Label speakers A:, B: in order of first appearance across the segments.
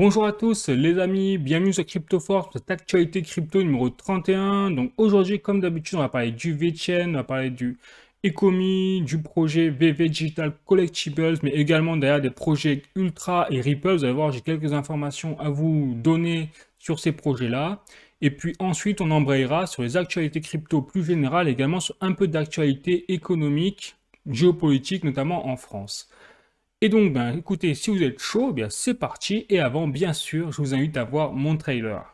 A: Bonjour à tous les amis, bienvenue sur CryptoForce, cette actualité crypto numéro 31. Donc aujourd'hui, comme d'habitude, on va parler du VeChain, on va parler du Ecomi, du projet VV Digital Collectibles, mais également derrière des projets Ultra et Ripple. Vous allez voir, j'ai quelques informations à vous donner sur ces projets-là. Et puis ensuite, on embrayera sur les actualités crypto plus générales, également sur un peu d'actualité économique, géopolitique, notamment en France. Et donc, ben, écoutez, si vous êtes chaud, eh bien c'est parti. Et avant, bien sûr, je vous invite à voir mon trailer.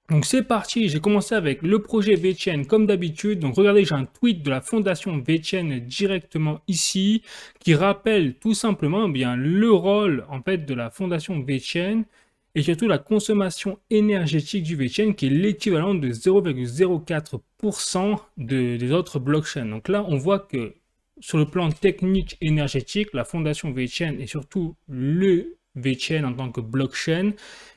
A: Donc c'est parti, j'ai commencé avec le projet VeChain comme d'habitude. Donc regardez, j'ai un tweet de la fondation VeChain directement ici qui rappelle tout simplement bien le rôle en fait de la fondation VeChain et surtout la consommation énergétique du VeChain qui est l'équivalent de 0,04% des autres blockchains. Donc là, on voit que sur le plan technique énergétique, la fondation VeChain et surtout le VeChain en tant que blockchain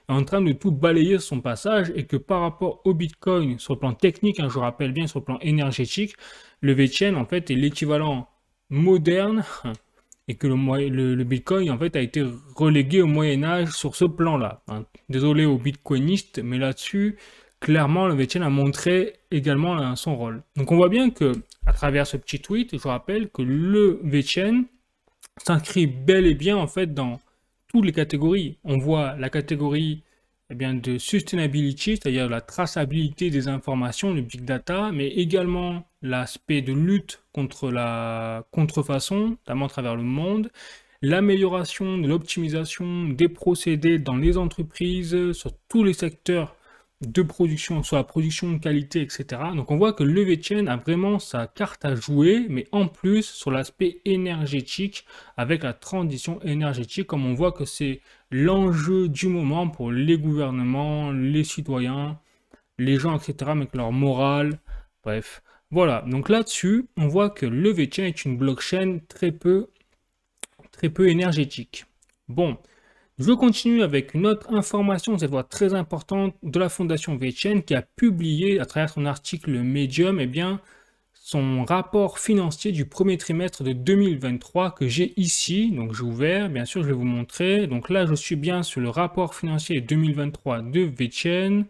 A: en train de tout balayer son passage et que par rapport au Bitcoin, sur le plan technique, je rappelle bien sur le plan énergétique, le VeChain en fait est l'équivalent moderne et que le Bitcoin en fait a été relégué au Moyen-Âge sur ce plan-là. Désolé aux Bitcoinistes, mais là-dessus, clairement, le VeChain a montré également son rôle. Donc on voit bien que à travers ce petit tweet, je rappelle que le VeChain s'inscrit bel et bien en fait dans toutes les catégories. On voit la catégorie de sustainability, c'est-à-dire la traçabilité des informations, le big data, mais également l'aspect de lutte contre la contrefaçon, notamment à travers le monde, l'amélioration de l'optimisation des procédés dans les entreprises, sur tous les secteurs de production, soit la production de qualité, etc. Donc on voit que le VeChain a vraiment sa carte à jouer, mais en plus sur l'aspect énergétique, avec la transition énergétique, comme on voit que c'est l'enjeu du moment pour les gouvernements, les citoyens, les gens, etc., avec leur morale, bref. Voilà, donc là-dessus, on voit que le VeChain est une blockchain très peu énergétique. Bon, je continue avec une autre information, cette fois très importante, de la fondation VeChain qui a publié à travers son article Medium, son rapport financier du premier trimestre de 2023 que j'ai ici. Donc j'ai ouvert, bien sûr je vais vous montrer. Donc là je suis bien sur le rapport financier 2023 de VeChain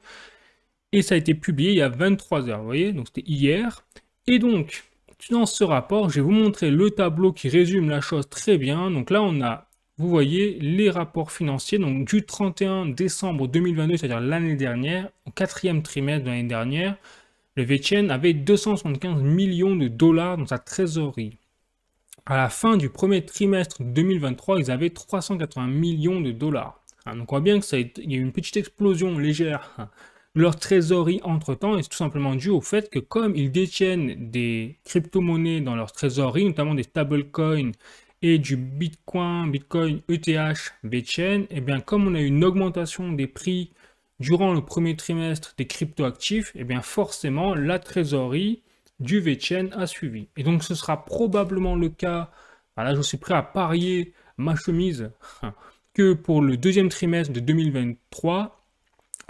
A: et ça a été publié il y a 23 heures, vous voyez, donc c'était hier. Et donc dans ce rapport, je vais vous montrer le tableau qui résume la chose très bien. Donc là on a, vous voyez, les rapports financiers donc du 31 décembre 2022, c'est-à-dire l'année dernière, au quatrième trimestre de l'année dernière, le VeChain avait 275 millions de dollars dans sa trésorerie. À la fin du premier trimestre 2023, ils avaient 380 millions de dollars. Donc on voit bien qu'il y a eu une petite explosion légère de leur trésorerie entre-temps, et c'est tout simplement dû au fait que comme ils détiennent des crypto-monnaies dans leur trésorerie, notamment des stablecoins et du Bitcoin ETH, VeChain, et bien comme on a eu une augmentation des prix durant le premier trimestre des cryptoactifs, et bien forcément la trésorerie du VeChain a suivi. Et donc ce sera probablement le cas, là je suis prêt à parier ma chemise, que pour le deuxième trimestre de 2023,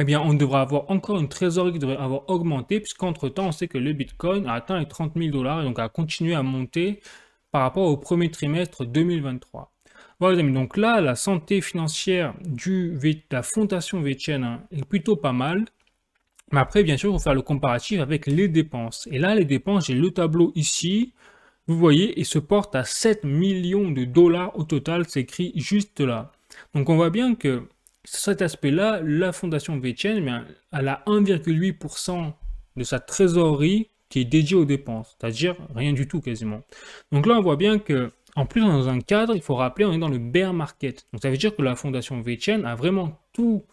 A: eh bien, on devra avoir encore une trésorerie qui devrait avoir augmenté, puisqu'entre-temps, on sait que le Bitcoin a atteint les 30 000 dollars et donc a continué à monter par rapport au premier trimestre 2023. Voilà, les amis, donc là, la santé financière de la fondation VeChain est plutôt pas mal. Mais après, bien sûr, il faut faire le comparatif avec les dépenses. Et là, les dépenses, j'ai le tableau ici. Vous voyez, il se porte à 7 millions de dollars au total, c'est écrit juste là. Donc on voit bien que cet aspect-là, la fondation VeChain, elle a 1,8% de sa trésorerie qui est dédiée aux dépenses, c'est-à-dire rien du tout quasiment. Donc là, on voit bien que, en plus, dans un cadre, il faut rappeler, on est dans le bear market. Donc ça veut dire que la fondation VeChain a vraiment tout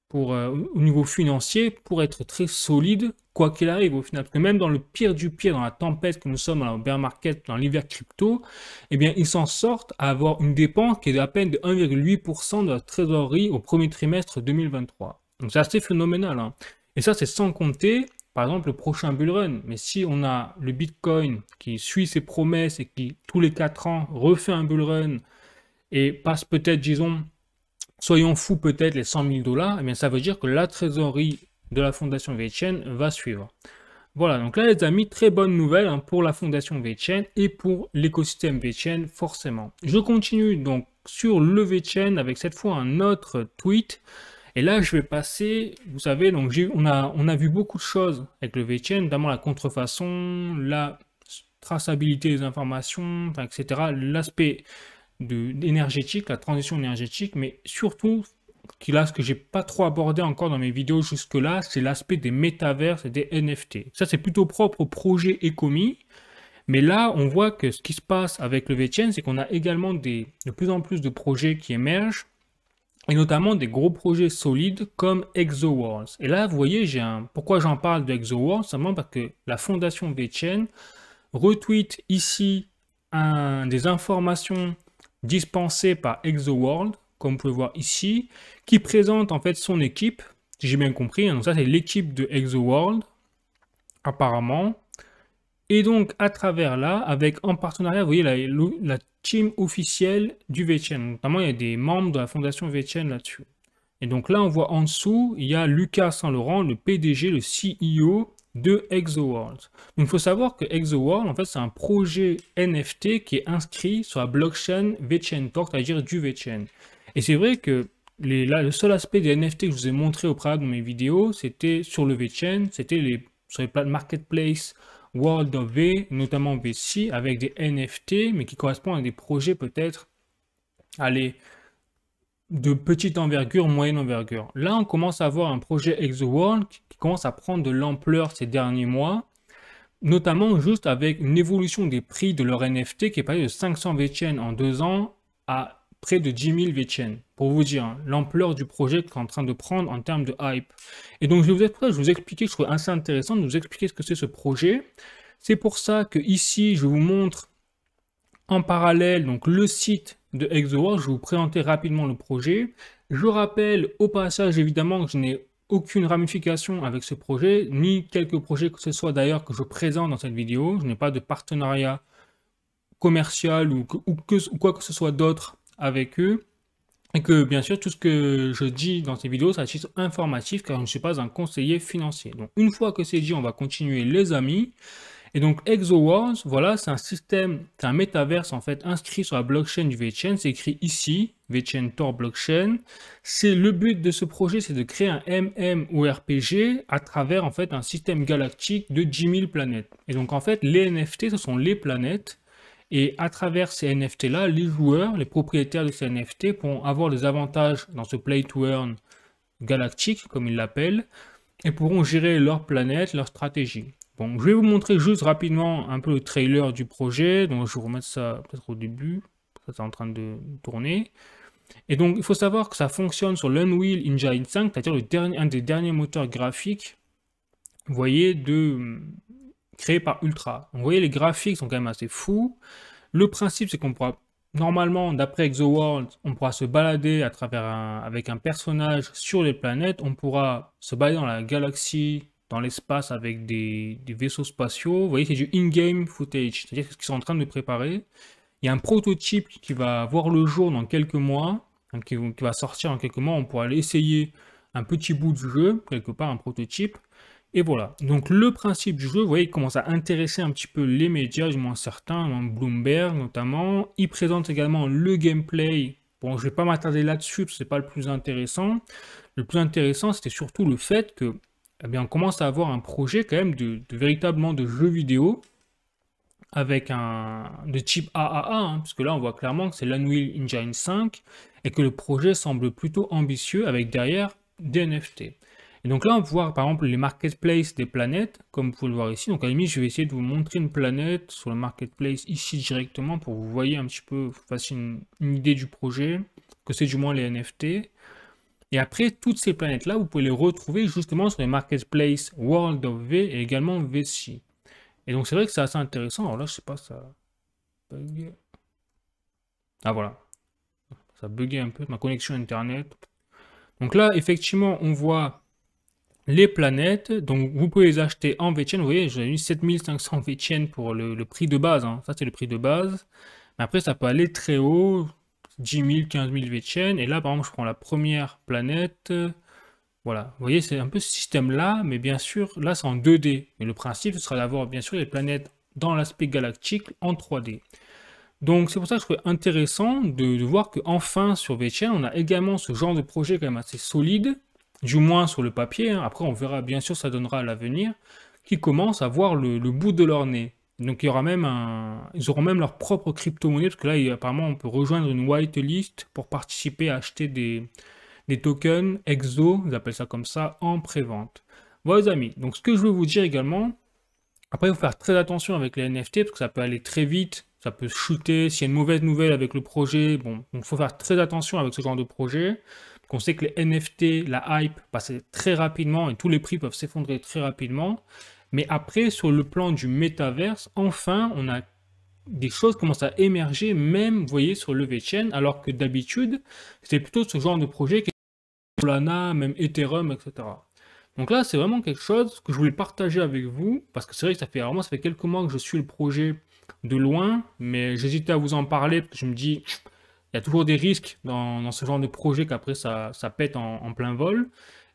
A: pour, au niveau financier pour être très solide, quoi qu'il arrive au final. Parce que même dans le pire du pire, dans la tempête que nous sommes dans le bear market, dans l'hiver crypto, eh bien, ils s'en sortent à avoir une dépense qui est d'à peine de 1,8% de la trésorerie au premier trimestre 2023. Donc c'est assez phénoménal. Et ça, c'est sans compter, par exemple, le prochain bull run. Mais si on a le Bitcoin qui suit ses promesses et qui, tous les 4 ans, refait un bull run et passe peut-être, disons, soyons fous peut-être les 100 000 $, eh bien ça veut dire que la trésorerie de la fondation VeChain va suivre. Voilà, donc là les amis, très bonne nouvelle hein, pour la fondation VeChain et pour l'écosystème VeChain forcément. Je continue donc sur le VeChain avec cette fois un autre tweet. Et là je vais passer, vous savez, donc on a vu beaucoup de choses avec le VeChain, notamment la contrefaçon, la traçabilité des informations, enfin, etc. L'aspect énergétique, la transition énergétique, mais surtout ce que j'ai pas trop abordé encore dans mes vidéos jusque-là, c'est l'aspect des métaverses et des NFT. Ça, c'est plutôt propre au projet Ecomi. Mais là, on voit que ce qui se passe avec le VeChain, c'est qu'on a également de plus en plus de projets qui émergent, et notamment des gros projets solides comme ExoWorlds. Et là, vous voyez, pourquoi j'en parle de ExoWorlds? Simplement parce que la fondation VeChain retweet ici des informations dispensées par ExoWorld, comme vous pouvez voir ici, qui présente en fait son équipe, si j'ai bien compris. Donc ça, c'est l'équipe de ExoWorld, apparemment. Et donc, à travers là, avec en partenariat, vous voyez la team officielle du VeChain. Notamment, il y a des membres de la fondation VeChain là-dessus. Et donc là, on voit en dessous, il y a Lucas Saint-Laurent, le PDG, le CEO de ExoWorld. Donc, il faut savoir que ExoWorld, en fait, c'est un projet NFT qui est inscrit sur la blockchain VeChain Torque, c'est-à-dire du VeChain. Et c'est vrai que le seul aspect des NFT que je vous ai montré au préalable de mes vidéos, c'était sur le VeChain, c'était sur les plateformes marketplace World of V, notamment VC, avec des NFT, mais qui correspondent à des projets peut-être, allez, de petite envergure, moyenne envergure. Là, on commence à voir un projet ExoWorld qui commence à prendre de l'ampleur ces derniers mois, notamment juste avec une évolution des prix de leur NFT qui est passé de 500 VeChain en 2 ans à près de 10 000 VeChain, pour vous dire hein, l'ampleur du projet qu'on est en train de prendre en termes de hype. Et donc je vais vous expliquer, je trouve assez intéressant de vous expliquer ce que c'est ce projet. C'est pour ça que ici je vous montre en parallèle donc le site de ExoWorld. Je vais vous présenter rapidement le projet. Je rappelle au passage évidemment que je n'ai aucune ramification avec ce projet, ni quelques projets que ce soit d'ailleurs que je présente dans cette vidéo. Je n'ai pas de partenariat commercial ou quoi que ce soit d'autre avec eux, et que bien sûr tout ce que je dis dans ces vidéos c'est à titre informatif car je ne suis pas un conseiller financier. Donc une fois que c'est dit, on va continuer les amis. Et donc ExoWorlds, voilà, c'est un système, c'est un métaverse en fait inscrit sur la blockchain du VeChain. C'est écrit ici, VeChain Tor Blockchain. C'est le but de ce projet, c'est de créer un MMORPG à travers en fait un système galactique de 10 000 planètes. Et donc en fait les NFT, ce sont les planètes. Et à travers ces NFT-là, les joueurs, les propriétaires de ces NFT pourront avoir des avantages dans ce play to earn galactique, comme ils l'appellent, et pourront gérer leur planète, leur stratégie. Bon, je vais vous montrer juste rapidement un peu le trailer du projet. Donc, je vais vous remettre ça peut-être au début. Ça, c'est en train de tourner. Et donc, il faut savoir que ça fonctionne sur l'Unreal Engine 5, c'est-à-dire un des derniers moteurs graphiques, vous voyez, créé par Ultra. Donc, vous voyez, les graphiques sont quand même assez fous. Le principe, c'est qu'on pourra, normalement, d'après ExoWorld, on pourra se balader à travers avec un personnage sur les planètes. On pourra se balader dans la galaxie, dans l'espace avec des vaisseaux spatiaux. Vous voyez, c'est du in-game footage, c'est-à-dire ce qu'ils sont en train de préparer. Il y a un prototype qui va voir le jour dans quelques mois, hein, qui va sortir en quelques mois. On pourra aller essayer un petit bout du jeu, quelque part, un prototype. Et voilà, donc le principe du jeu, vous voyez, il commence à intéresser un petit peu les médias, du moins certains, Bloomberg notamment. Il présente également le gameplay. Bon, je ne vais pas m'attarder là-dessus, parce que ce n'est pas le plus intéressant. Le plus intéressant, c'était surtout le fait que, eh bien, on commence à avoir un projet quand même véritablement de jeu vidéo, avec de type AAA, hein, parce que là, on voit clairement que c'est l'Unreal Engine 5, et que le projet semble plutôt ambitieux, avec derrière des NFT. Et donc là, on peut voir par exemple les marketplaces des planètes, comme vous pouvez le voir ici. Donc à la limite, je vais essayer de vous montrer une planète sur le marketplace ici directement pour que vous voyez un petit peu, vous fassiez une idée du projet, que c'est du moins les NFT. Et après, toutes ces planètes-là, vous pouvez les retrouver justement sur les marketplaces World of V et également VC. Et donc c'est vrai que c'est assez intéressant. Alors là, je sais pas, ça bug. Ah voilà, ça buguait un peu, ma connexion internet. Donc là, effectivement, on voit les planètes, donc vous pouvez les acheter en VeChain. Vous voyez, j'ai eu 7500 VeChain pour le prix de base, hein. Ça c'est le prix de base, mais après ça peut aller très haut, 10 000, 15 000 VeChain. Et là, par exemple, je prends la première planète. Voilà, vous voyez, c'est un peu ce système-là, mais bien sûr, là, c'est en 2D. Mais le principe, ce sera d'avoir, bien sûr, les planètes dans l'aspect galactique en 3D. Donc, c'est pour ça que je trouvais intéressant de voir qu'enfin, sur VeChain, on a également ce genre de projet quand même assez solide, du moins sur le papier, hein. Après, on verra, bien sûr, ça donnera à l'avenir, qui commencent à voir le bout de leur nez. Donc, il y aura même ils auront même leur propre crypto-monnaie, parce que là, apparemment, on peut rejoindre une whitelist pour participer à acheter des tokens EXO, ils appellent ça comme ça, en pré-vente. Voilà, les amis. Donc, ce que je veux vous dire également, après, il faut faire très attention avec les NFT, parce que ça peut aller très vite, ça peut shooter. S'il y a une mauvaise nouvelle avec le projet, bon, donc il faut faire très attention avec ce genre de projet. On sait que les NFT, la hype, passe très rapidement et tous les prix peuvent s'effondrer très rapidement. Mais après, sur le plan du métaverse, enfin, on a des choses qui commencent à émerger, même, vous voyez, sur le VeChain, alors que d'habitude, c'est plutôt ce genre de projet qui est Solana, même Ethereum, etc. Donc là, c'est vraiment quelque chose que je voulais partager avec vous, parce que c'est vrai que ça fait quelques mois que je suis le projet de loin, mais j'hésitais à vous en parler, parce que je me dis, il y a toujours des risques dans ce genre de projet qu'après ça pète en plein vol.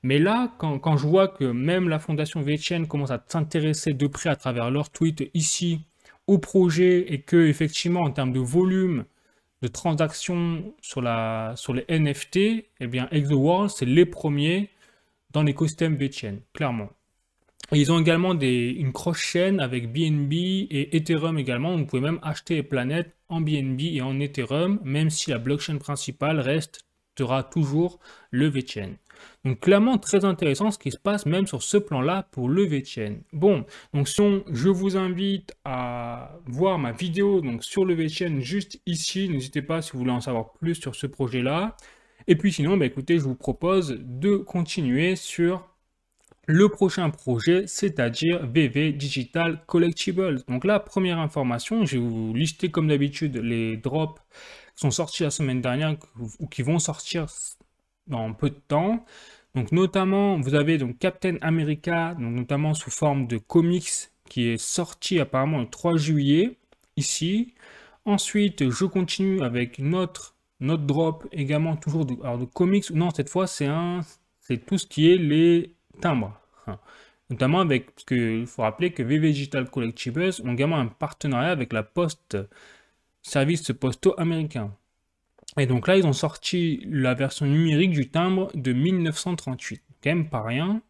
A: Mais là, quand je vois que même la fondation VeChain commence à s'intéresser de près à travers leurs tweets ici au projet, et que effectivement en termes de volume de transactions sur les NFT, eh bien ExoWorld, c'est les premiers dans l'écosystème VeChain, clairement. Et ils ont également une cross-chain avec BNB et Ethereum également. Vous pouvez même acheter les planètes en BNB et en Ethereum, même si la blockchain principale restera toujours le VeChain. Donc clairement très intéressant ce qui se passe même sur ce plan-là pour le VeChain. Bon, donc je vous invite à voir ma vidéo donc, sur le VeChain juste ici. N'hésitez pas si vous voulez en savoir plus sur ce projet-là. Et puis sinon, bah, écoutez, je vous propose de continuer sur le prochain projet, c'est-à-dire VV Digital Collectibles. Donc là, première information, je vais vous lister comme d'habitude les drops qui sont sortis la semaine dernière ou qui vont sortir dans peu de temps. Donc notamment, vous avez donc Captain America, donc notamment sous forme de comics, qui est sorti apparemment le 3 juillet, ici. Ensuite, je continue avec notre drop également toujours de comics. Non, cette fois, c'est tout ce qui est les timbres. Notamment parce qu'il faut rappeler que VV Digital Collectibles ont également un partenariat avec la Poste, service postaux américain. Et donc là, ils ont sorti la version numérique du timbre de 1938. Quand même pas rien.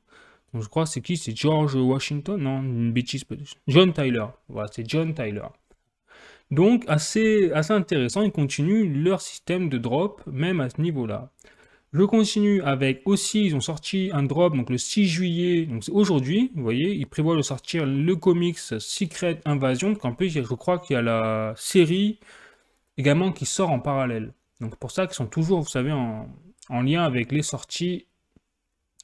A: Donc je crois que c'est qui? C'est George Washington? Non, une bêtise peut-être. John Tyler. Voilà, c'est John Tyler. Donc assez intéressant, ils continuent leur système de drop, même à ce niveau-là. Je continue avec aussi, ils ont sorti un drop donc le 6 juillet, donc c'est aujourd'hui, vous voyez, ils prévoient de sortir le comics Secret Invasion, donc en plus je crois qu'il y a la série également qui sort en parallèle. Donc pour ça qu'ils sont toujours, vous savez, en lien avec les sorties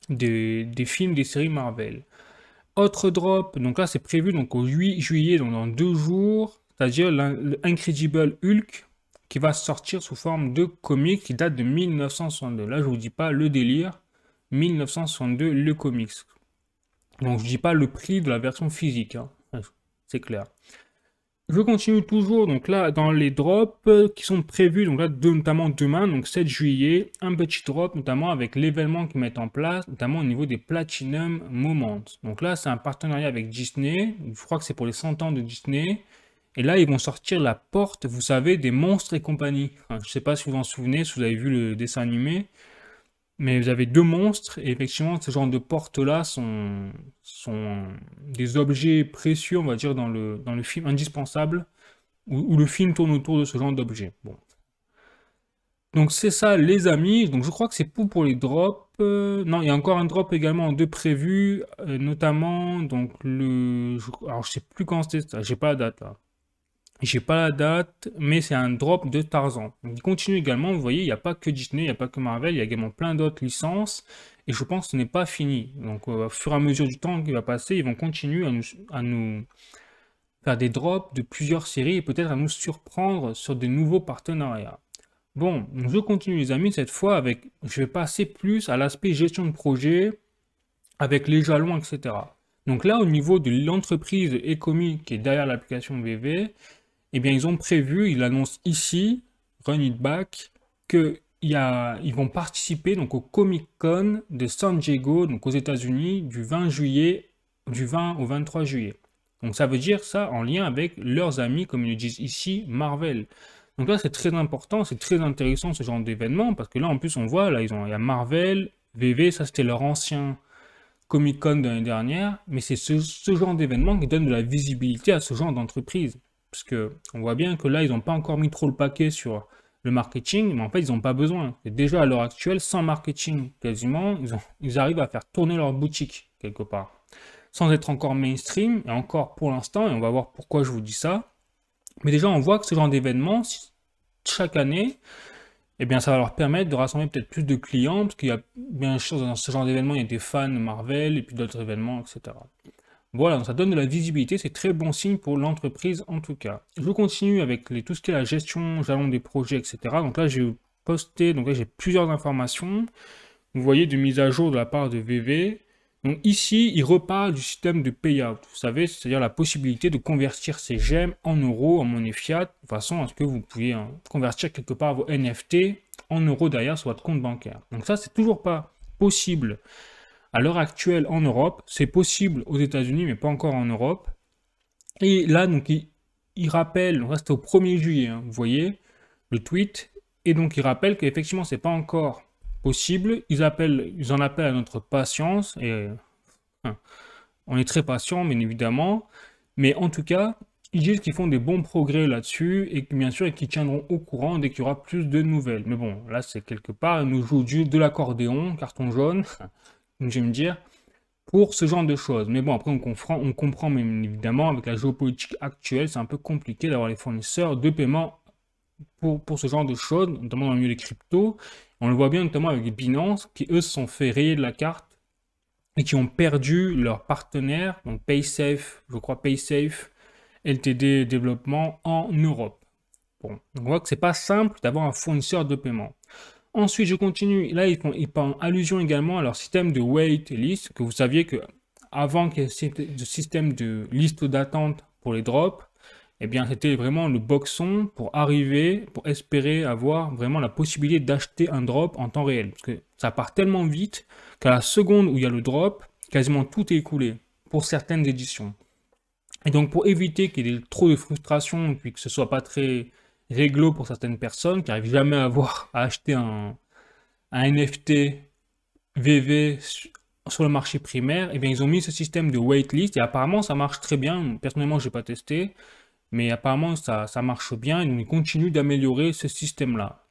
A: des films, des séries Marvel. Autre drop, donc là c'est prévu donc au 8 juillet, donc dans 2 jours, c'est-à-dire l'Incredible Hulk qui va sortir sous forme de comics qui date de 1962. Là je vous dis pas le délire, 1962 le comics. Donc je dis pas le prix de la version physique, hein. C'est clair. Je continue toujours, donc là, dans les drops qui sont prévus, donc là, notamment demain, donc 7 juillet, un petit drop, notamment avec l'événement qu'ils mettent en place, notamment au niveau des Platinum Moments. Donc là, c'est un partenariat avec Disney, je crois que c'est pour les 100 ans de Disney, et là, ils vont sortir la porte, vous savez, des Monstres et compagnie. Enfin, je ne sais pas si vous en souvenez, si vous avez vu le dessin animé, mais vous avez 2 monstres, et effectivement, ce genre de portes-là sont des objets précieux, on va dire, dans le film, indispensable, où le film tourne autour de ce genre d'objets. Bon. Donc c'est ça, les amis. Donc je crois que c'est tout pour les drops. Non, il y a encore un drop également de prévu, notamment, donc alors je sais plus quand c'était ça, j'ai pas la date là. J'ai pas la date, mais c'est un drop de Tarzan. Donc, il continue également, vous voyez, il n'y a pas que Disney, il n'y a pas que Marvel, il y a également plein d'autres licences, et je pense que ce n'est pas fini. Donc au fur et à mesure du temps qui va passer, ils vont continuer à nous faire des drops de plusieurs séries, et peut-être à nous surprendre sur de nouveaux partenariats. Bon, je continue les amis, cette fois je vais passer plus à l'aspect gestion de projet, avec les jalons, etc. Donc là, au niveau de l'entreprise Ecomi qui est derrière l'application VV, eh bien, ils ont prévu, ils l'annoncent ici, Run It Back, ils vont participer donc au Comic Con de San Diego, donc aux États-Unis, du 20 au 23 juillet. Donc ça veut dire ça en lien avec leurs amis, comme ils le disent ici, Marvel. Donc là, c'est très important, c'est très intéressant ce genre d'événement, parce que là, en plus, on voit, là, il y a Marvel, VV, ça c'était leur ancien Comic-Con de l'année dernière, mais c'est ce genre d'événement qui donne de la visibilité à ce genre d'entreprise. Parce que on voit bien que là, ils n'ont pas encore mis trop le paquet sur le marketing, mais en fait, ils n'ont pas besoin. Et déjà, à l'heure actuelle, sans marketing, quasiment, ils arrivent à faire tourner leur boutique, quelque part. Sans être encore mainstream, et encore pour l'instant, et on va voir pourquoi je vous dis ça. Mais déjà, on voit que ce genre d'événement, chaque année, eh bien, ça va leur permettre de rassembler peut-être plus de clients, parce qu'il y a bien sûr dans ce genre d'événement, il y a des fans Marvel, et puis d'autres événements, etc. Voilà, donc ça donne de la visibilité, c'est très bon signe pour l'entreprise en tout cas. Je continue avec tout ce qui est la gestion, jalon des projets, etc. Donc là, j'ai posté, donc là, j'ai plusieurs informations. Vous voyez, de mise à jour de la part de VV. Donc ici, il reparle du système de payout, vous savez, c'est-à-dire la possibilité de convertir ces gemmes en euros, en monnaie fiat, de façon à ce que vous puissiez convertir quelque part vos NFT en euros derrière sur votre compte bancaire. Donc ça, c'est toujours pas possible à l'heure actuelle en Europe, c'est possible aux États-Unis, mais pas encore en Europe. Et là, donc, il rappelle, donc là c'était au 1er juillet, hein, vous voyez, le tweet, et donc il rappelle qu'effectivement, c'est pas encore possible. Ils en appellent à notre patience, et on est très patient, bien évidemment, mais en tout cas, ils disent qu'ils font des bons progrès là-dessus, et que bien sûr, et qu'ils tiendront au courant dès qu'il y aura plus de nouvelles. Mais bon, là, c'est quelque part, ils nous jouent de l'accordéon, carton jaune, je vais me dire, pour ce genre de choses. Mais bon, après, on comprend même évidemment, avec la géopolitique actuelle, c'est un peu compliqué d'avoir les fournisseurs de paiement pour ce genre de choses, notamment dans le milieu des cryptos. On le voit bien notamment avec Binance, qui eux se sont fait rayer de la carte et qui ont perdu leur partenaire, donc PaySafe, je crois PaySafe, LTD Développement en Europe. Bon, donc on voit que c'est pas simple d'avoir un fournisseur de paiement. Ensuite, je continue. Là, ils font allusion également à leur système de waitlist, que vous saviez que avant qu'il y ait ce système de liste d'attente pour les drops, eh bien, c'était vraiment le boxon pour arriver, pour espérer avoir vraiment la possibilité d'acheter un drop en temps réel. Parce que ça part tellement vite qu'à la seconde où il y a le drop, quasiment tout est écoulé pour certaines éditions. Et donc, pour éviter qu'il y ait trop de frustration, puis que ce soit pas très réglo pour certaines personnes qui n'arrivent jamais à acheter un NFT VV sur le marché primaire, et bien ils ont mis ce système de waitlist et apparemment ça marche très bien. Personnellement, je n'ai pas testé, mais apparemment ça marche bien et donc ils continuent d'améliorer ce système-là.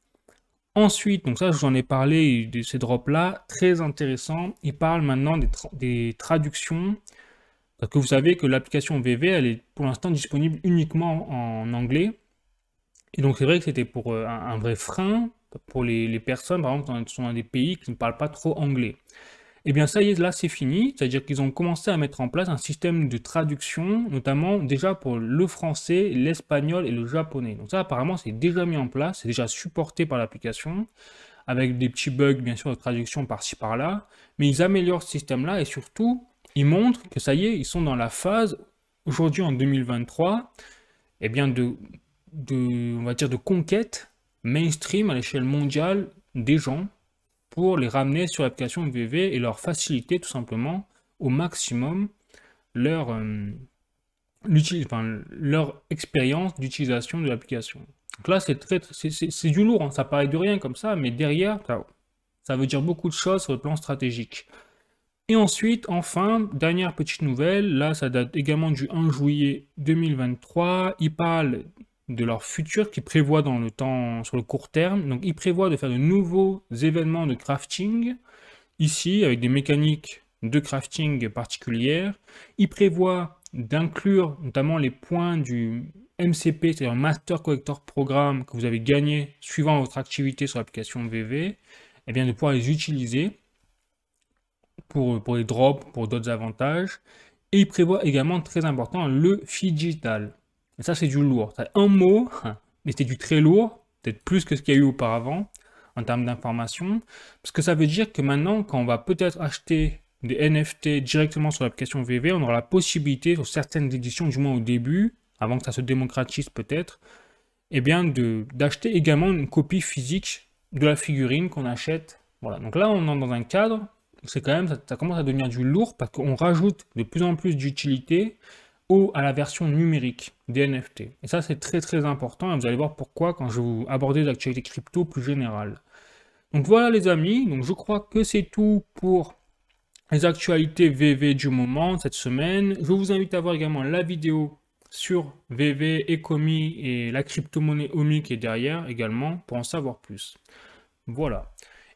A: Ensuite, donc ça j'en ai parlé de ces drops-là, très intéressant. Ils parlent maintenant des traductions. Parce que vous savez que l'application VV, elle est pour l'instant disponible uniquement en anglais. Et donc c'est vrai que c'était pour un vrai frein pour les personnes, par exemple, qui sont dans des pays qui ne parlent pas trop anglais. Et bien ça y est, là c'est fini, c'est-à-dire qu'ils ont commencé à mettre en place un système de traduction, notamment déjà pour le français, l'espagnol et le japonais. Donc ça apparemment c'est déjà mis en place, c'est déjà supporté par l'application, avec des petits bugs bien sûr de traduction par-ci par-là, mais ils améliorent ce système-là et surtout, ils montrent que ça y est, ils sont dans la phase, aujourd'hui en 2023, eh bien on va dire de conquête mainstream à l'échelle mondiale des gens pour les ramener sur l'application VV et leur faciliter tout simplement au maximum leur expérience d'utilisation de l'application. Donc là, c'est du lourd, hein, ça paraît de rien comme ça, mais derrière, ça veut dire beaucoup de choses sur le plan stratégique. Et ensuite, enfin, dernière petite nouvelle, là ça date également du 1 juillet 2023, ils parlent de leur futur qu'ils prévoient dans le temps, sur le court terme. Donc ils prévoient de faire de nouveaux événements de crafting, ici avec des mécaniques de crafting particulières. Ils prévoient d'inclure notamment les points du MCP, c'est-à-dire Master Collector Programme que vous avez gagné suivant votre activité sur l'application VV, et bien de pouvoir les utiliser pour les drops, pour d'autres avantages. Et il prévoit également, très important, le digital. Et ça, c'est du lourd. C'est un mot, mais c'est du très lourd, peut-être plus que ce qu'il y a eu auparavant, en termes d'information. Parce que ça veut dire que maintenant, quand on va peut-être acheter des NFT directement sur l'application VV, on aura la possibilité, sur certaines éditions, du moins au début, avant que ça se démocratise peut-être, eh bien d'acheter également une copie physique de la figurine qu'on achète. Voilà, donc là on entre dans un cadre, c'est quand même, ça commence à devenir du lourd parce qu'on rajoute de plus en plus d'utilité à la version numérique des NFT. Et ça c'est très très important et vous allez voir pourquoi quand je vais vous aborder l'actualité crypto plus générale. Donc voilà les amis, donc je crois que c'est tout pour les actualités VV du moment cette semaine. Je vous invite à voir également la vidéo sur VV, Ecomi et la crypto-monnaie OMI qui est derrière également pour en savoir plus. Voilà.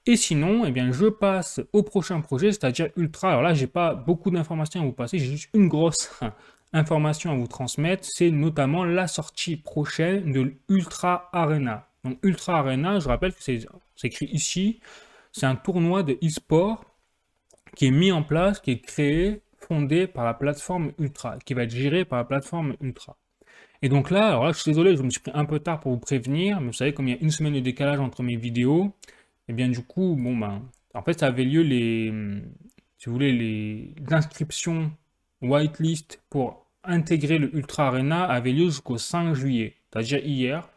A: Et sinon, eh bien, je passe au prochain projet, c'est-à-dire Ultra. Alors là, j'ai pas beaucoup d'informations à vous passer, j'ai juste une grosse information à vous transmettre. C'est notamment la sortie prochaine de Ultra Arena. Donc Ultra Arena, je rappelle que c'est écrit ici, c'est un tournoi de e-sport qui est mis en place, qui est créé, fondé par la plateforme Ultra, qui va être géré par la plateforme Ultra. Et donc là, alors là, je suis désolé, je me suis pris un peu tard pour vous prévenir, mais vous savez, comme il y a une semaine de décalage entre mes vidéos, et bien du coup, bon ben, en fait, ça avait lieu si vous voulez, les inscriptions whitelist pour intégrer le Ultra Arena avaient lieu jusqu'au 5 juillet, c'est-à-dire hier.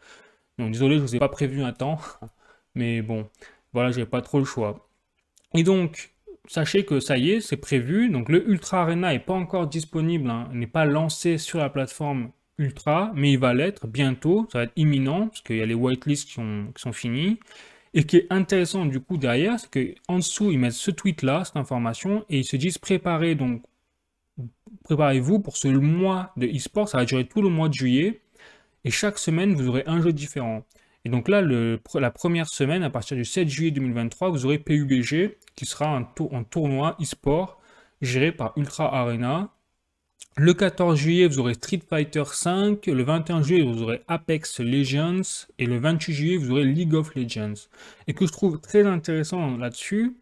A: Donc désolé, je ne vous ai pas prévenu à temps, mais bon, voilà, j'avais pas trop le choix. Et donc, sachez que ça y est, c'est prévu. Donc le Ultra Arena n'est pas encore disponible, hein, n'est pas lancé sur la plateforme Ultra, mais il va l'être bientôt, ça va être imminent, parce qu'il y a les whitelists qui sont finis. Et ce qui est intéressant du coup derrière, c'est qu'en dessous, ils mettent ce tweet-là, cette information, et ils se disent préparez-vous pour ce mois de e-sport, ça va durer tout le mois de juillet, et chaque semaine, vous aurez un jeu différent. Et donc là, la première semaine, à partir du 7 juillet 2023, vous aurez PUBG, qui sera un tournoi e-sport géré par Ultra Arena. Le 14 juillet, vous aurez Street Fighter V. Le 21 juillet, vous aurez Apex Legends. Et le 28 juillet, vous aurez League of Legends. Et que je trouve très intéressant là-dessus,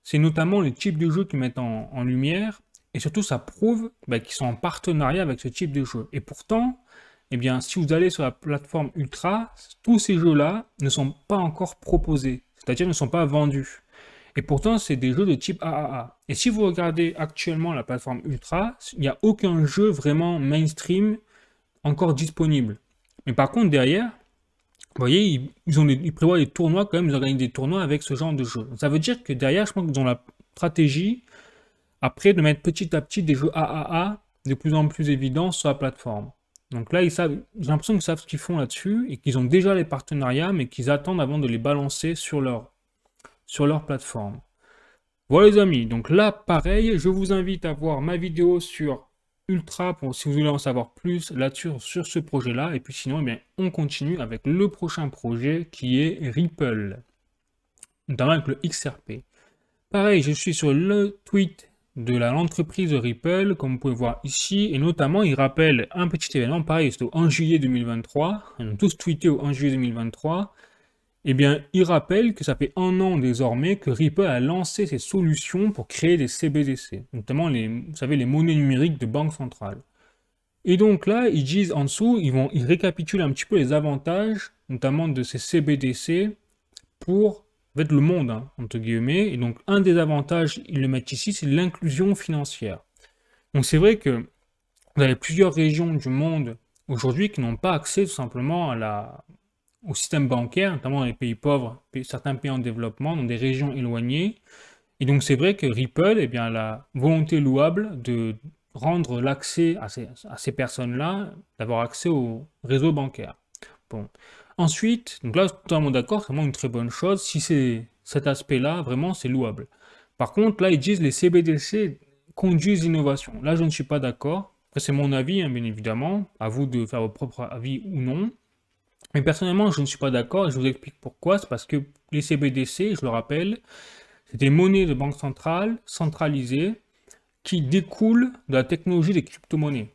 A: c'est notamment les types de jeux qu'ils mettent en lumière. Et surtout, ça prouve qu'ils sont en partenariat avec ce type de jeu. Et pourtant, eh bien, si vous allez sur la plateforme Ultra, tous ces jeux-là ne sont pas encore proposés, c'est-à-dire ne sont pas vendus. Et pourtant, c'est des jeux de type AAA. Et si vous regardez actuellement la plateforme Ultra, il n'y a aucun jeu vraiment mainstream encore disponible. Mais par contre, derrière, vous voyez, ils prévoient des tournois quand même, ils organisent des tournois avec ce genre de jeu. Ça veut dire que derrière, je pense qu'ils ont la stratégie, après, de mettre petit à petit des jeux AAA de plus en plus évidents sur la plateforme. Donc là, j'ai l'impression qu'ils savent ce qu'ils font là-dessus et qu'ils ont déjà les partenariats, mais qu'ils attendent avant de les balancer sur leur plateforme. Voilà les amis, donc là, pareil, je vous invite à voir ma vidéo sur Ultra pour si vous voulez en savoir plus là-dessus, sur ce projet-là. Et puis sinon, eh bien, on continue avec le prochain projet qui est Ripple, notamment avec le XRP. Pareil, je suis sur le tweet de l'entreprise Ripple, comme vous pouvez voir ici, et notamment, il rappelle un petit événement, pareil, c'était au 1 juillet 2023, ils ont tous tweeté au 1 juillet 2023, eh bien, il rappelle que ça fait 1 an désormais que Ripple a lancé ses solutions pour créer des CBDC, notamment vous savez, les monnaies numériques de banque centrale. Et donc là, ils disent en dessous, ils récapitulent un petit peu les avantages, notamment de ces CBDC pour le monde, hein, entre guillemets. Et donc, un des avantages, ils le mettent ici, c'est l'inclusion financière. Donc, c'est vrai que vous avez plusieurs régions du monde aujourd'hui qui n'ont pas accès tout simplement au système bancaire, notamment dans les pays pauvres, certains pays en développement, dans des régions éloignées. Et donc, c'est vrai que Ripple, eh bien, a la volonté louable de rendre l'accès à ces personnes-là, d'avoir accès au réseau bancaire. Bon. Ensuite, donc là, totalement d'accord, c'est vraiment une très bonne chose. Si c'est cet aspect-là, vraiment, c'est louable. Par contre, là, ils disent les CBDC conduisent l'innovation. Là, je ne suis pas d'accord. Après, c'est mon avis, hein, bien évidemment. À vous de faire votre propre avis ou non. Mais personnellement, je ne suis pas d'accord et je vous explique pourquoi. C'est parce que les CBDC, je le rappelle, c'est des monnaies de banque centrale centralisées qui découlent de la technologie des crypto-monnaies.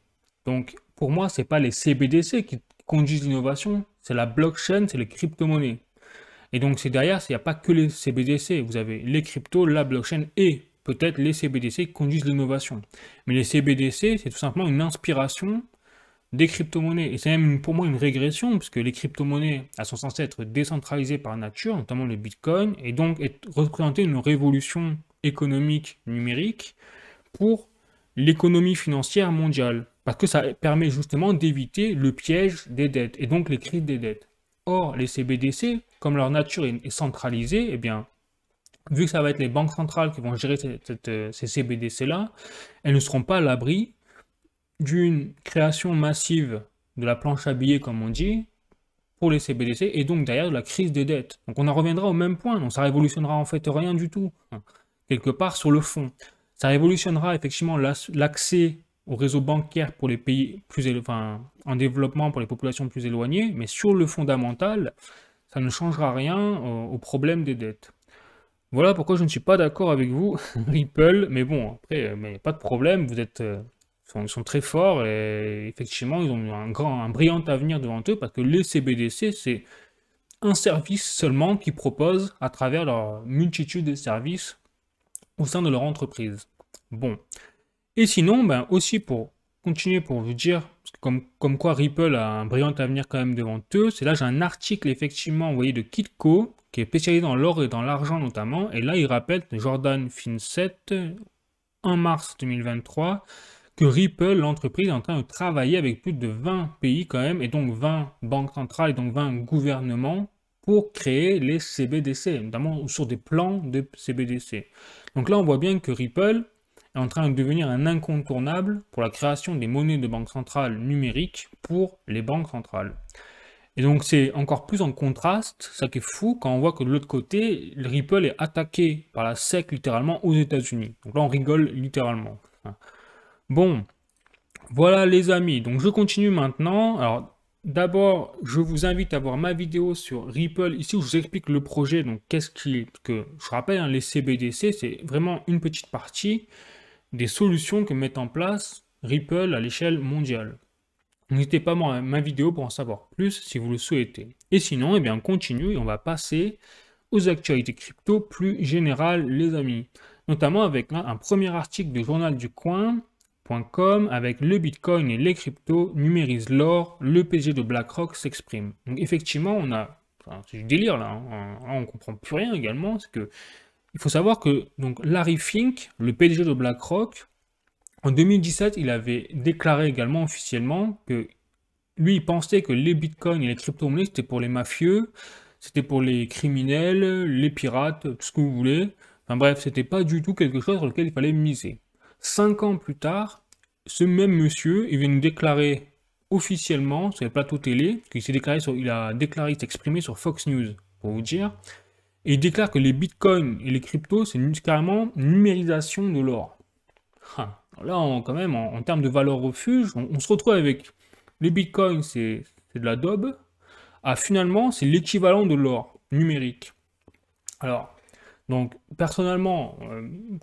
A: Donc, pour moi, ce n'est pas les CBDC qui conduisent l'innovation, c'est la blockchain, c'est les crypto-monnaies. Et donc, c'est derrière, il n'y a pas que les CBDC. Vous avez les cryptos, la blockchain et peut-être les CBDC qui conduisent l'innovation. Mais les CBDC, c'est tout simplement une inspiration des crypto-monnaies. Et c'est même pour moi une régression, puisque les crypto-monnaies, elles sont censées être décentralisées par nature, notamment le Bitcoin, et donc représenter une révolution économique numérique pour l'économie financière mondiale. Parce que ça permet justement d'éviter le piège des dettes, et donc les crises des dettes. Or, les CBDC, comme leur nature est centralisée, eh bien, vu que ça va être les banques centrales qui vont gérer ces CBDC-là, elles ne seront pas à l'abri d'une création massive de la planche à billets, comme on dit, pour les CBDC, et donc derrière de la crise des dettes. Donc on en reviendra au même point, donc ça révolutionnera en fait rien du tout, quelque part sur le fond. Ça révolutionnera effectivement l'accès au réseau bancaire pour les pays en développement, pour les populations plus éloignées, mais sur le fondamental, ça ne changera rien au problème des dettes. Voilà pourquoi je ne suis pas d'accord avec vous, Ripple, mais bon, après, mais pas de problème, ils sont très forts et effectivement, ils ont un brillant avenir devant eux parce que les CBDC, c'est un service seulement qu'ils proposent à travers leur multitude de services au sein de leur entreprise. Bon. Et sinon, ben aussi pour continuer pour vous dire, parce que comme quoi Ripple a un brillant avenir quand même devant eux, c'est là j'ai un article effectivement, vous voyez, de Kitco, qui est spécialisé dans l'or et dans l'argent notamment, et là il rappelle Jordan Finset, 1 mars 2023, que Ripple, l'entreprise, est en train de travailler avec plus de 20 pays quand même, et donc 20 banques centrales et donc 20 gouvernements pour créer les CBDC, notamment sur des plans de CBDC. Donc là on voit bien que Ripple est en train de devenir un incontournable pour la création des monnaies de banque centrale numériques pour les banques centrales. Et donc c'est encore plus en contraste, ça qui est fou, quand on voit que de l'autre côté, le Ripple est attaqué par la SEC littéralement aux États-Unis. Donc là on rigole littéralement. Bon, voilà les amis, donc je continue maintenant. Alors d'abord, je vous invite à voir ma vidéo sur Ripple, ici où je vous explique le projet. Donc qu'est-ce que je rappelle, hein, les CBDC, c'est vraiment une petite partie des solutions que met en place Ripple à l'échelle mondiale. N'hésitez pas à ma vidéo pour en savoir plus si vous le souhaitez. Et sinon, eh bien, on continue et on va passer aux actualités crypto plus générales, les amis. Notamment avec un premier article du journal du coin.com avec le Bitcoin et les cryptos numérisent l'or, le PDG de BlackRock s'exprime. Donc effectivement, on a... Enfin, c'est du délire là, hein. Là on comprend plus rien également, c'est que il faut savoir que donc, Larry Fink, le PDG de BlackRock, en 2017, il avait déclaré également officiellement que lui, il pensait que les bitcoins et les crypto-monnaies, c'était pour les mafieux, c'était pour les criminels, les pirates, tout ce que vous voulez. Enfin bref, c'était pas du tout quelque chose sur lequel il fallait miser. 5 ans plus tard, ce même monsieur, il vient nous déclarer officiellement sur les plateaux télé, il il s'est exprimé sur Fox News, pour vous dire, et il déclare que les bitcoins et les cryptos, c'est carrément une numérisation de l'or. Là, quand même, en termes de valeur refuge, on se retrouve avec les bitcoins, c'est de la daube. Finalement, c'est l'équivalent de l'or numérique. Alors, donc, personnellement,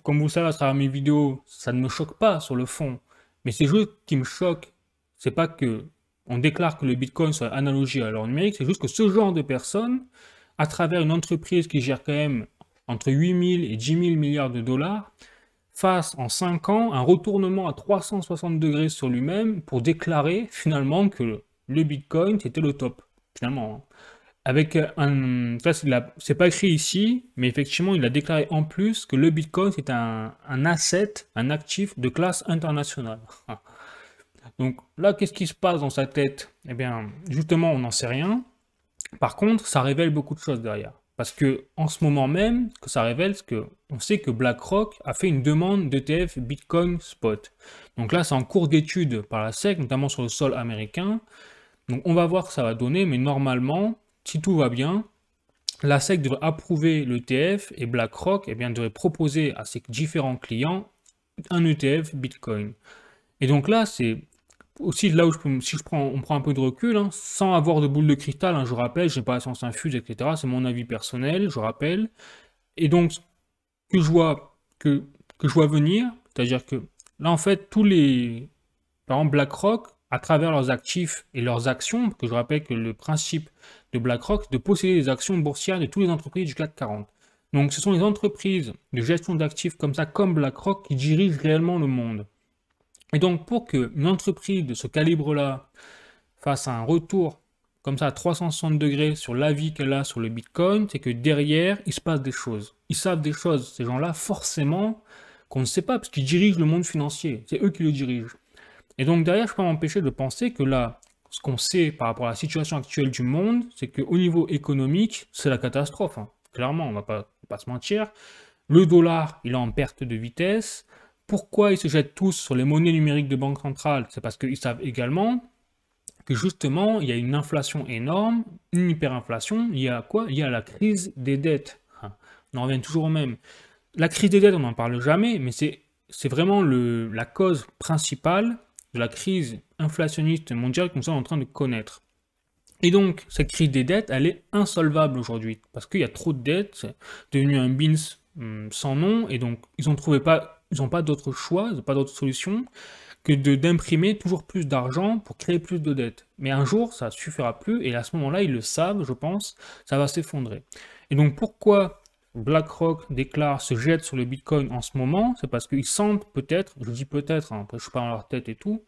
A: comme vous le savez à travers mes vidéos, ça ne me choque pas sur le fond. Mais c'est juste qui me choque, c'est pas que on déclare que le bitcoin soit analogique à l'or numérique, c'est juste que ce genre de personnes, à travers une entreprise qui gère quand même entre 8 000 et 10 000 milliards de dollars, fasse en 5 ans un retournement à 360 degrés sur lui-même pour déclarer finalement que le Bitcoin c'était le top, finalement. Avec c'est pas écrit ici, mais effectivement il a déclaré en plus que le Bitcoin c'est un asset, un actif de classe internationale. Donc là, qu'est-ce qui se passe dans sa tête? Eh bien, justement, on n'en sait rien. Par contre, ça révèle beaucoup de choses derrière. Parce que en ce moment même, que ça révèle, c'est que on sait que BlackRock a fait une demande d'ETF Bitcoin Spot. Donc là, c'est en cours d'étude par la SEC, notamment sur le sol américain. Donc on va voir ce que ça va donner, mais normalement, si tout va bien, la SEC devrait approuver l'ETF et BlackRock devrait proposer à ses différents clients un ETF Bitcoin. Et donc là, c'est aussi là où on prend un peu de recul, hein, sans avoir de boule de cristal, hein, je rappelle, je n'ai pas la science infuse, etc. C'est mon avis personnel, je rappelle. Et donc, que je vois venir, c'est-à-dire que là, en fait, par exemple, BlackRock, à travers leurs actifs et leurs actions, parce que je rappelle que le principe de BlackRock, c'est de posséder les actions boursières de toutes les entreprises du CAC 40. Donc, ce sont les entreprises de gestion d'actifs comme ça, comme BlackRock, qui dirigent réellement le monde. Et donc, pour qu'une entreprise de ce calibre-là fasse un retour comme ça à 360 degrés sur l'avis qu'elle a sur le Bitcoin, c'est que derrière, il se passe des choses. Ils savent des choses, ces gens-là, forcément, qu'on ne sait pas, parce qu'ils dirigent le monde financier. C'est eux qui le dirigent. Et donc, derrière, je ne peux pas m'empêcher de penser que là, ce qu'on sait par rapport à la situation actuelle du monde, c'est qu'au niveau économique, c'est la catastrophe, hein. Clairement, on va pas se mentir. Le dollar, il est en perte de vitesse. Pourquoi ils se jettent tous sur les monnaies numériques de banque centrale? C'est parce qu'ils savent également que justement, il y a une inflation énorme, une hyperinflation, liée à quoi? Liée à la crise des dettes. On en revient toujours au même. La crise des dettes, on n'en parle jamais, mais c'est vraiment la cause principale de la crise inflationniste mondiale que nous sommes en train de connaître. Et donc, cette crise des dettes, elle est insolvable aujourd'hui, parce qu'il y a trop de dettes, c'est devenu un bins sans nom, et donc ils n'ont pas d'autre choix, ils n'ont pas d'autre solution que d'imprimer toujours plus d'argent pour créer plus de dettes. Mais un jour, ça ne suffira plus, et à ce moment-là, ils le savent, je pense, ça va s'effondrer. Et donc, pourquoi BlackRock se jette sur le Bitcoin en ce moment? C'est parce qu'ils sentent peut-être, je dis peut-être, hein, après je suis pas dans leur tête et tout,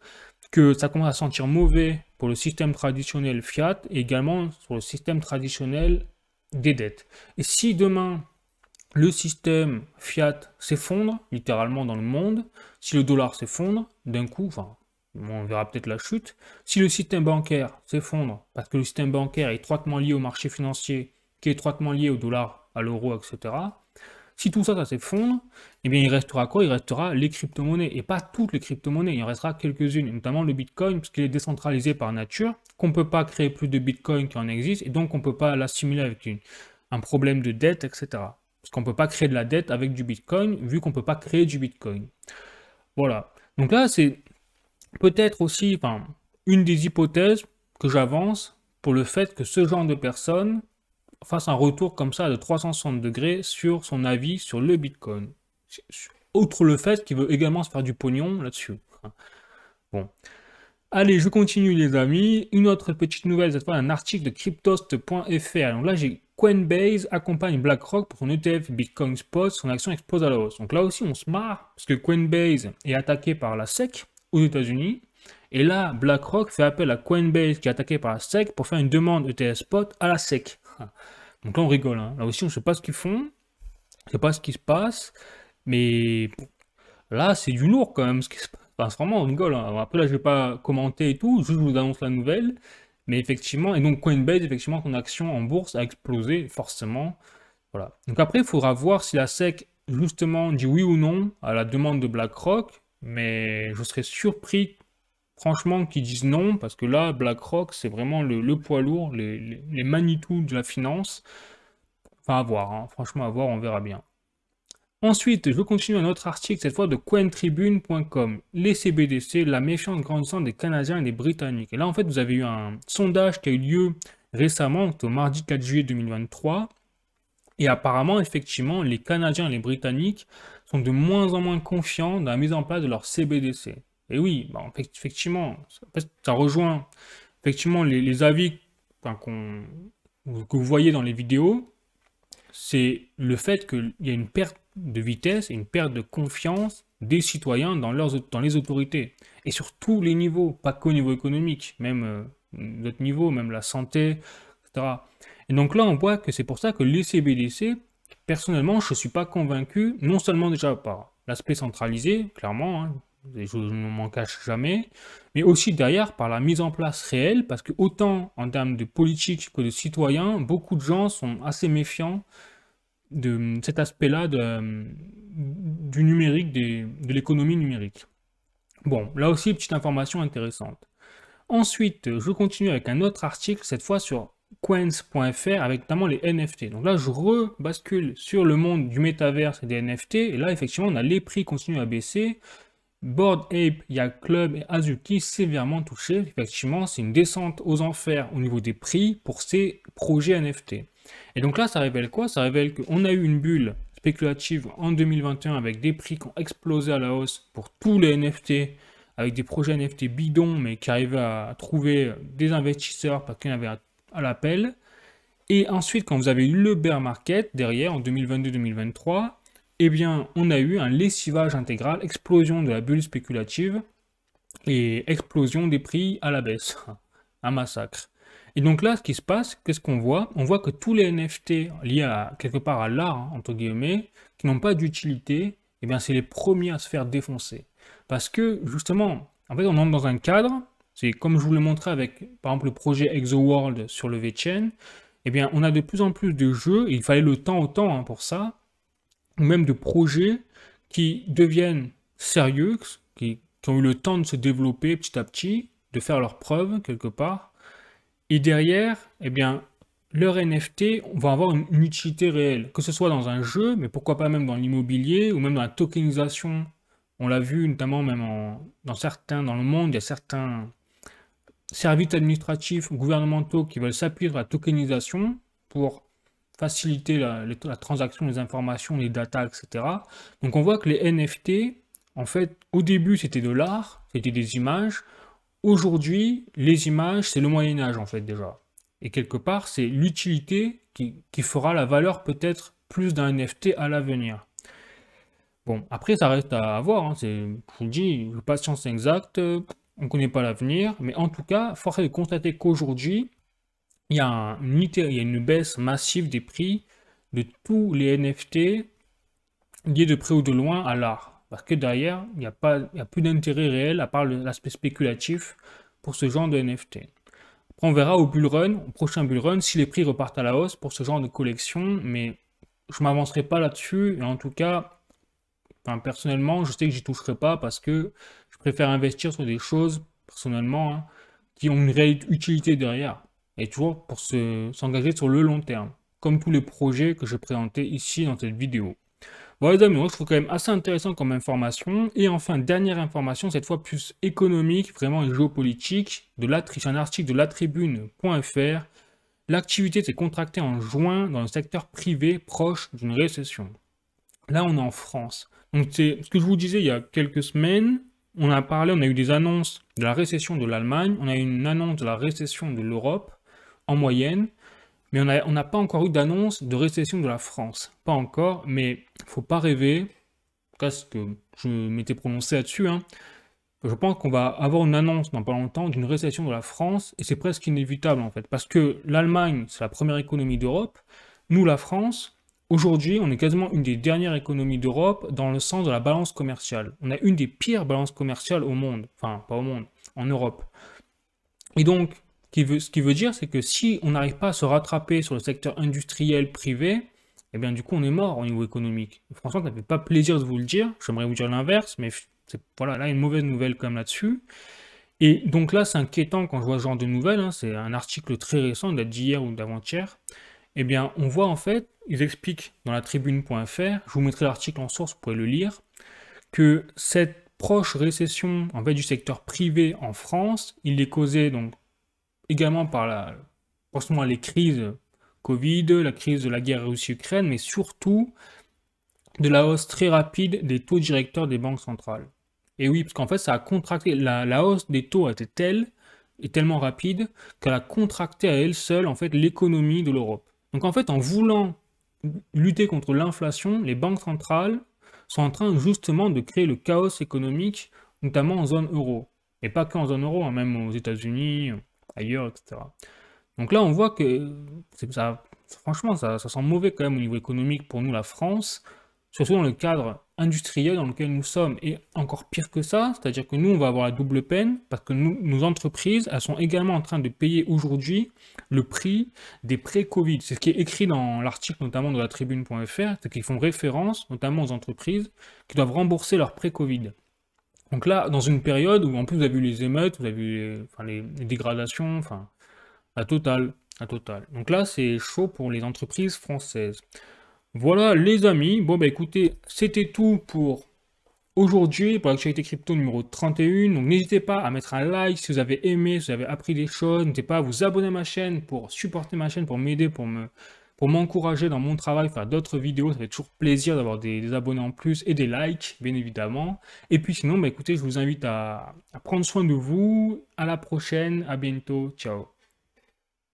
A: que ça commence à sentir mauvais pour le système traditionnel fiat et également sur le système traditionnel des dettes. Et si demain, le système fiat s'effondre, littéralement dans le monde, si le dollar s'effondre, d'un coup, enfin, on verra peut-être la chute, si le système bancaire s'effondre, parce que le système bancaire est étroitement lié au marché financier, qui est étroitement lié au dollar, à l'euro, etc., si tout ça, ça s'effondre, eh bien il restera quoi? Il restera les crypto-monnaies, et pas toutes les crypto-monnaies, il en restera quelques-unes, notamment le Bitcoin, puisqu'il est décentralisé par nature, qu'on ne peut pas créer plus de Bitcoin qu'il en existe, et donc on ne peut pas l'assimiler avec un problème de dette, etc. Parce qu'on ne peut pas créer de la dette avec du Bitcoin, vu qu'on ne peut pas créer du Bitcoin. Voilà. Donc là, c'est peut-être aussi une des hypothèses que j'avance pour le fait que ce genre de personne fasse un retour comme ça de 360 degrés sur son avis sur le Bitcoin. Outre le fait qu'il veut également se faire du pognon là-dessus. Bon. Allez, je continue les amis. Une autre petite nouvelle, cette fois un article de cryptost.fr. Donc là, j'ai Coinbase accompagne BlackRock pour son ETF Bitcoin Spot, son action explose à la hausse. Donc là aussi, on se marre, parce que Coinbase est attaqué par la SEC aux États-Unis. Et là, BlackRock fait appel à Coinbase qui est attaqué par la SEC pour faire une demande ETF Spot à la SEC. Donc là, on rigole, hein. Là aussi, on ne sait pas ce qu'ils font, on ne sait pas ce qui se passe, mais là, c'est du lourd quand même ce qui se passe. Enfin, vraiment, on rigole, hein. Après, là, je ne vais pas commenter et tout, juste je vous annonce la nouvelle. Mais effectivement, et donc Coinbase, effectivement, son action en bourse a explosé, forcément. Voilà. Donc après, il faudra voir si la SEC, justement, dit oui ou non à la demande de BlackRock. Mais je serais surpris, franchement, qu'ils disent non, parce que là, BlackRock, c'est vraiment le poids lourd, les Manitou de la finance. Enfin, à voir, hein. Franchement, à voir, on verra bien. Ensuite, je continue un autre article, cette fois de cointribune.com. Les CBDC, la méfiance grandissante des Canadiens et des Britanniques. Et là, en fait, vous avez eu un sondage qui a eu lieu récemment, au mardi 4 juillet 2023. Et apparemment, effectivement, les Canadiens et les Britanniques sont de moins en moins confiants dans la mise en place de leur CBDC. Et oui, effectivement, ça rejoint effectivement les avis que vous voyez dans les vidéos. C'est le fait qu'il y a une perte de vitesse et une perte de confiance des citoyens dans les autorités. Et sur tous les niveaux, pas qu'au niveau économique, même d'autres niveaux, même la santé, etc. Et donc là, on voit que c'est pour ça que les CBDC, personnellement, je ne suis pas convaincu, non seulement déjà par l'aspect centralisé, clairement, hein, je ne m'en cache jamais, mais aussi derrière par la mise en place réelle, parce que autant en termes de politique que de citoyens, beaucoup de gens sont assez méfiants de cet aspect-là du numérique, de l'économie numérique. Bon, là aussi, petite information intéressante. Ensuite, je continue avec un autre article, cette fois sur coins.fr, avec notamment les NFT. Donc là, je rebascule sur le monde du métaverse et des NFT, et là, effectivement, on a les prix qui continuent à baisser. Bored Ape, Yacht Club et Azuki sévèrement touchés. Effectivement, c'est une descente aux enfers au niveau des prix pour ces projets NFT. Et donc là, ça révèle quoi? Ça révèle qu'on a eu une bulle spéculative en 2021 avec des prix qui ont explosé à la hausse pour tous les NFT, avec des projets NFT bidons, mais qui arrivaient à trouver des investisseurs parce qu'il y en avait à l'appel. Et ensuite, quand vous avez eu le bear market derrière, en 2022-2023, eh bien, on a eu un lessivage intégral, explosion de la bulle spéculative et explosion des prix à la baisse. Un massacre. Et donc là, ce qui se passe, qu'est-ce qu'on voit? On voit que tous les NFT liés à quelque part à l'art, hein, entre guillemets, qui n'ont pas d'utilité, eh bien, c'est les premiers à se faire défoncer. Parce que, justement, en fait, on entre dans un cadre C'est comme je vous l'ai montré avec, par exemple, le projet ExoWorld sur le VeChain, eh bien, on a de plus en plus de jeux, et il fallait le temps au temps hein, pour ça, ou même de projets qui deviennent sérieux, qui ont eu le temps de se développer petit à petit, de faire leurs preuves quelque part, et derrière, eh bien, leur NFT va avoir une utilité réelle, que ce soit dans un jeu, mais pourquoi pas même dans l'immobilier, ou même dans la tokenisation. On l'a vu notamment même dans le monde, il y a certains services administratifs ou gouvernementaux qui veulent s'appuyer sur la tokenisation pour faciliter la transaction des informations, les data, etc. Donc on voit que les NFT, en fait, au début c'était de l'art, c'était des images. Aujourd'hui, les images, c'est le Moyen-Âge en fait déjà. Et quelque part, c'est l'utilité qui fera la valeur peut-être plus d'un NFT à l'avenir. Bon, après, ça reste à voir. Hein, je vous le dis, le pas de science exacte, on ne connaît pas l'avenir. Mais en tout cas, force est de constater qu'aujourd'hui, il y a une baisse massive des prix de tous les NFT liés de près ou de loin à l'art. Parce que derrière, il n'y a plus d'intérêt réel à part l'aspect spéculatif pour ce genre de NFT. Après, on verra au prochain bull run, si les prix repartent à la hausse pour ce genre de collection, mais je ne m'avancerai pas là-dessus. Et en tout cas, enfin, personnellement, je sais que j'y toucherai pas parce que je préfère investir sur des choses, personnellement, hein, qui ont une réelle utilité derrière. Et toujours pour s'engager sur le long terme, comme tous les projets que je présentais ici dans cette vidéo. Bon les amis, moi je trouve quand même assez intéressant comme information. Et enfin, dernière information, cette fois plus économique, vraiment géopolitique, c'est un article de latribune.fr. L'activité s'est contractée en juin dans le secteur privé proche d'une récession. Là, on est en France. Donc c'est ce que je vous disais il y a quelques semaines. On a eu des annonces de la récession de l'Allemagne, on a eu une annonce de la récession de l'Europe en moyenne. Mais on n'a pas encore eu d'annonce de récession de la France. Pas encore, mais il ne faut pas rêver. En tout cas, ce que je m'étais prononcé là-dessus. Hein. Je pense qu'on va avoir une annonce dans pas longtemps d'une récession de la France, et c'est presque inévitable en fait. Parce que l'Allemagne, c'est la première économie d'Europe. Nous, la France, aujourd'hui, on est quasiment une des dernières économies d'Europe dans le sens de la balance commerciale. On a une des pires balances commerciales au monde. Enfin, pas au monde, en Europe. Et donc, ce qui veut dire, c'est que si on n'arrive pas à se rattraper sur le secteur industriel privé, eh bien du coup on est mort au niveau économique. Franchement, ça ne fait pas plaisir de vous le dire, j'aimerais vous dire l'inverse, mais voilà, là il y a une mauvaise nouvelle quand même là-dessus. Et donc là c'est inquiétant quand je vois ce genre de nouvelles, hein, c'est un article très récent, date d'hier ou d'avant-hier. Eh bien on voit en fait, ils expliquent dans la tribune.fr, je vous mettrai l'article en source, vous pourrez le lire, que cette proche récession en fait, du secteur privé en France, il est causé donc également par forcément les crises Covid, la crise de la guerre Russie-Ukraine, mais surtout de la hausse très rapide des taux directeurs des banques centrales. Et oui, parce qu'en fait, ça a contracté, la hausse des taux a été telle et tellement rapide qu'elle a contracté à elle seule en fait l'économie de l'Europe. Donc en fait, en voulant lutter contre l'inflation, les banques centrales sont en train justement de créer le chaos économique, notamment en zone euro. Et pas qu'en zone euro, hein, même aux États-Unis, ailleurs, etc. Donc là, on voit que franchement, ça sent mauvais quand même au niveau économique pour nous, la France, surtout dans le cadre industriel dans lequel nous sommes. Et encore pire que ça, c'est-à-dire que nous, on va avoir la double peine, parce que nos entreprises, elles sont également en train de payer aujourd'hui le prix des pré-Covid. C'est ce qui est écrit dans l'article notamment de la tribune.fr, c'est qu'ils font référence notamment aux entreprises qui doivent rembourser leurs pré-Covid. Donc là, dans une période où en plus vous avez vu les émeutes, vous avez vu les dégradations, enfin, la totale. Donc là, c'est chaud pour les entreprises françaises. Voilà les amis, bon bah écoutez, c'était tout pour aujourd'hui, pour l'actualité crypto numéro 31. Donc n'hésitez pas à mettre un like si vous avez aimé, si vous avez appris des choses. N'hésitez pas à vous abonner à ma chaîne pour supporter ma chaîne, pour m'aider, pour m'encourager dans mon travail, faire d'autres vidéos. Ça fait toujours plaisir d'avoir des abonnés en plus et des likes, bien évidemment. Et puis sinon, bah écoutez, je vous invite à prendre soin de vous. À la prochaine, à bientôt, ciao.